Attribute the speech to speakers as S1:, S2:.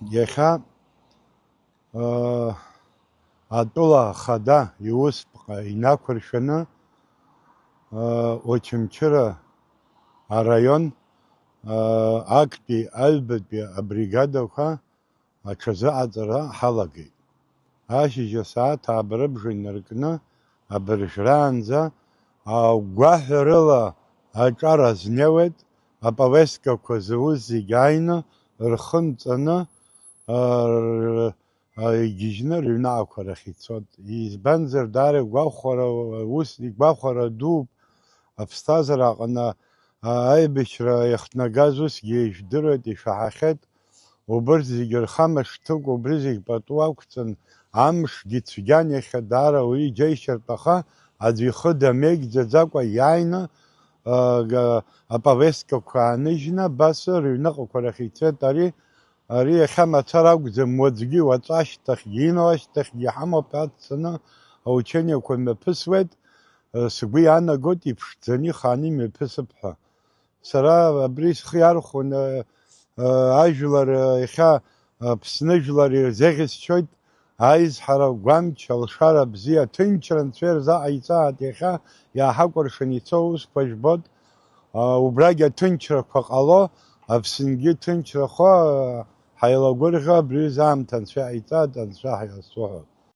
S1: ეხა ატოლა ხადა იუს ინაქურშენა ოჩიმჩერა არაიონ აკტი ალბეტი ბრიგადაха აჩაზა აზრა ჰალაგი აშიჟა საათ აბრებჟინერკნა აბრჟრანზა გვაჰრელა აჭარა ზნევეთ აპავესკა ქოზუზი გაინა რხნწნა გიჟნა რივნა აქვარახიცოთ იზბანზერ დარე გვახარა უსი გვახარა დუ აფსტაზრაყნა აიბიშრა ეხტნაგაზუს გეჟდროდი შაჰახეთ ობრძიგერ ხამაშთუკ ობრძიგ პატუაკცენ ამშ გიცგანი ხდარა უი ჯეიშერტახა აძიხდა მეგძაკვა яйна აპავესკა ქანიშნა ბასრინა ყოქრახიცეთ არი ხამაცარაგძე მოძგი ვაწაშტახ გინოაშტახ გიჰამოპაცნა აუჩენია ქომე ფსვეთ სგვი ანა გოტი ფძენი ხანი მეფსფა სარა ბრის ხიარ ხონ აჟლარ ხა ფსნეჟლარი ზეგის ჩოით აიზ ჰარა გვამჩალ შარა ბზია თინჩრან ცერზა აიცა დეხა ია ჰაკორშენი ცოუს ფოჟბოდ უბრაგა თინჩრა ყყალო აფსინგი თინჩრა ხა ჰაილაგორღა ბრიზამ თანცა აიცა თანცა ჰაილსო